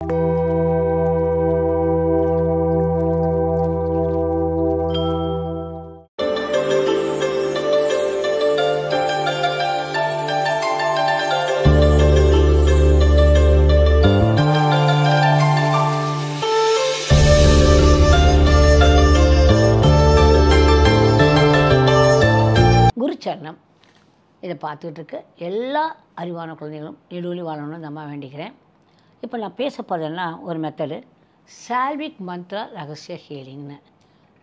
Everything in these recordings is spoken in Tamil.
குருச்சரணம். இதை பார்த்துக்கிட்டு இருக்க எல்லா அறிவான குழந்தைகளும் நெடுவழி வாழணும்னு இந்த அம்மா வேண்டிக்கிறேன். இப்போ நான் பேச போகிறதுன்னா ஒரு மெத்தடு, சால்விக் மந்த்ரா ரகசிய ஹீலிங்னு.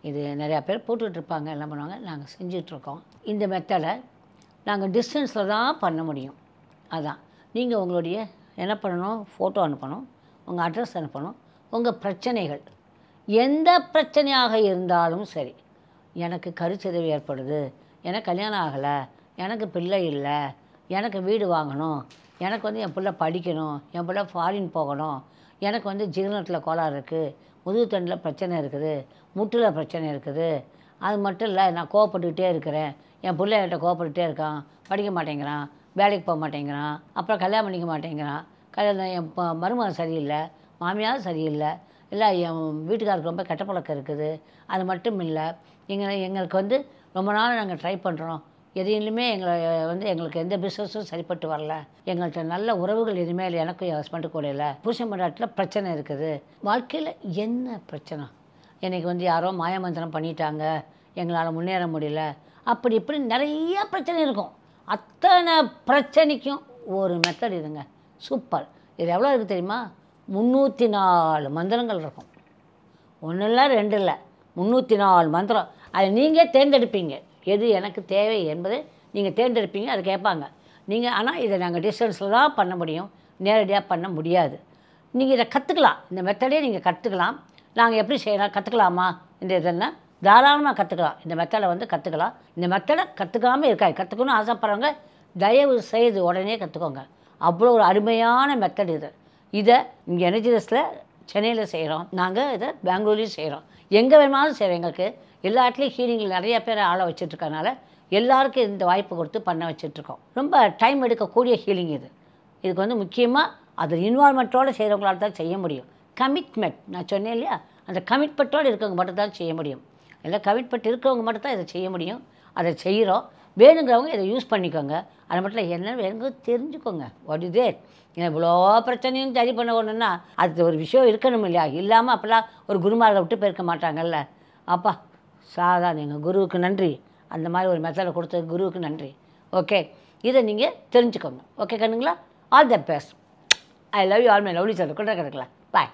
இது நிறையா பேர் போட்டுட்ருப்பாங்க, என்ன பண்ணுவாங்க, நாங்கள் செஞ்சிட்ருக்கோம். இந்த மெத்தடை நாங்கள் டிஸ்டன்ஸில் தான் பண்ண முடியும். அதான் நீங்கள் உங்களுடைய என்ன பண்ணணும், ஃபோட்டோ அனுப்பணும், உங்கள் அட்ரஸ் அனுப்பணும், உங்கள் பிரச்சனைகள் எந்த பிரச்சனையாக இருந்தாலும் சரி. எனக்கு கருச்சிதைவு ஏற்படுது, எனக்கு கல்யாணம் ஆகலை, எனக்கு பிள்ளை இல்லை, எனக்கு வீடு வாங்கணும், எனக்கு என் பிள்ளை படிக்கணும், என் பிள்ளை ஃபாரின் போகணும், எனக்கு ஜீரணத்தில் கோளாறு இருக்குது, முதுகுத்தண்டில் பிரச்சனை இருக்குது, முட்டில் பிரச்சனை இருக்குது, அது மட்டும் இல்லை நான் கோவப்பட்டுக்கிட்டே இருக்கிறேன், என் பிள்ளை என்கிட்ட கோவப்பட்டுக்கிட்டே இருக்கான், படிக்க மாட்டேங்கிறான், வேலைக்கு போக மாட்டேங்கிறான், அப்புறம் கல்யாணம் பண்ணிக்க மாட்டேங்கிறான், என் மருமகன் சரியில்லை, மாமியார் சரியில்லை, இல்லை என் வீட்டுக்காருக்கு ரொம்ப கெட்ட பழக்கம் இருக்குது. அது மட்டும் இல்லை, எங்களுக்கு ரொம்ப நாள் நாங்கள் ட்ரை பண்ணுறோம், எதையிலுமே எங்களுக்கு எந்த பிஸ்னஸும் சரிப்பட்டு வரல, எங்கள்கிட்ட நல்ல உறவுகள் எதுவுமே இல்லை, எனக்கும் என் ஹஸ்பண்டுக்கு கூட இல்லை, புருஷன் பொண்டாட்டில் பிரச்சனை இருக்குது, வாழ்க்கையில் என்ன பிரச்சனை, எனக்கு யாரோ மாயமந்திரம் பண்ணிட்டாங்க, எங்களால் முன்னேற முடியல, அப்படி இப்படி நிறைய பிரச்சனை இருக்கும். அத்தனை பிரச்சனைக்கும் ஒரு மெத்தட் இதுங்க, சூப்பர். இது எவ்வளோ இருக்குது தெரியுமா? 304 மந்திரங்கள் இருக்கும். ஒன்றும் இல்லை, 2 இல்லை, 304 மந்திரம். அதை நீங்கள் தேர்ந்தெடுப்பீங்க, எது எனக்கு தேவை என்பதை நீங்கள் தேர்ந்தெடுப்பீங்க. அதை கேட்பாங்க நீங்கள். ஆனால் இதை நாங்கள் டிஸ்டன்ஸில் தான் பண்ண முடியும், நேரடியாக பண்ண முடியாது. நீங்கள் இதை கற்றுக்கலாம், இந்த மெத்தடே நீங்கள் கற்றுக்கலாம். நாங்கள் எப்படி செய்யலாம், கற்றுக்கலாமா, இந்த இதென்னா தாராளமாக கற்றுக்கலாம். இந்த மெத்தடை கற்றுக்கலாம். இந்த மெத்தடை கற்றுக்காமல் இருக்காது, கற்றுக்கணும்னு ஆசைப்படுறவங்க தயவு செய்து உடனே கற்றுக்கோங்க. அவ்வளோ ஒரு அருமையான மெத்தட் இது. இதை இங்கே எனர்ஜிஸில் சென்னையில் செய்கிறோம், நாங்கள் இதை பெங்களூர்லேயும் செய்கிறோம், எங்கே வேணுமாலும் செய்கிறோம். எங்களுக்கு எல்லா இடத்துலையும் ஹீலிங்கில் நிறைய பேர் ஆளை வச்சுட்ருக்கனால எல்லாருக்கும் இந்த வாய்ப்பு கொடுத்து பண்ண வச்சிட்ருக்கோம். ரொம்ப டைம் எடுக்கக்கூடிய ஹீலிங் இது. இதுக்கு முக்கியமாக அது இன்வால்மெண்ட்டோடு செய்கிறவங்களால தான் செய்ய முடியும். கமிட்மெண்ட், நான் சொன்னேன் இல்லையா, அந்த கமிட்மெண்ட்டோடு இருக்கவங்க மட்டும் தான் செய்ய முடியும். எல்லாம் கமிட்மெண்ட் இருக்கிறவங்க மட்டும் தான் இதை செய்ய முடியும். அதை செய்கிறோம். வேணுங்கிறவங்க இதை யூஸ் பண்ணிக்கோங்க. அது மட்டும் இல்லை, என்ன வேணுங்க தெரிஞ்சுக்கோங்க. வாட் இஸ் தேர், இவ்வளோ பிரச்சனையும் சரி பண்ண ஒன்றுன்னா அது ஒரு விஷயம் இருக்கணும் இல்லையா? இல்லாமல் அப்போல்லாம் ஒரு குருமாரை விட்டு போயிருக்க மாட்டாங்கல்ல. அப்பா சாதாரண எங்கள் குருவுக்கு நன்றி, அந்த மாதிரி ஒரு மெத்தடை கொடுத்த குருவுக்கு நன்றி. ஓகே, இதை நீங்கள் தெரிஞ்சுக்கோங்க. ஓகே கண்ணுங்களா? All the best. I love you all my lovely sir. கொண்டு கிடக்கலாம். பாய்.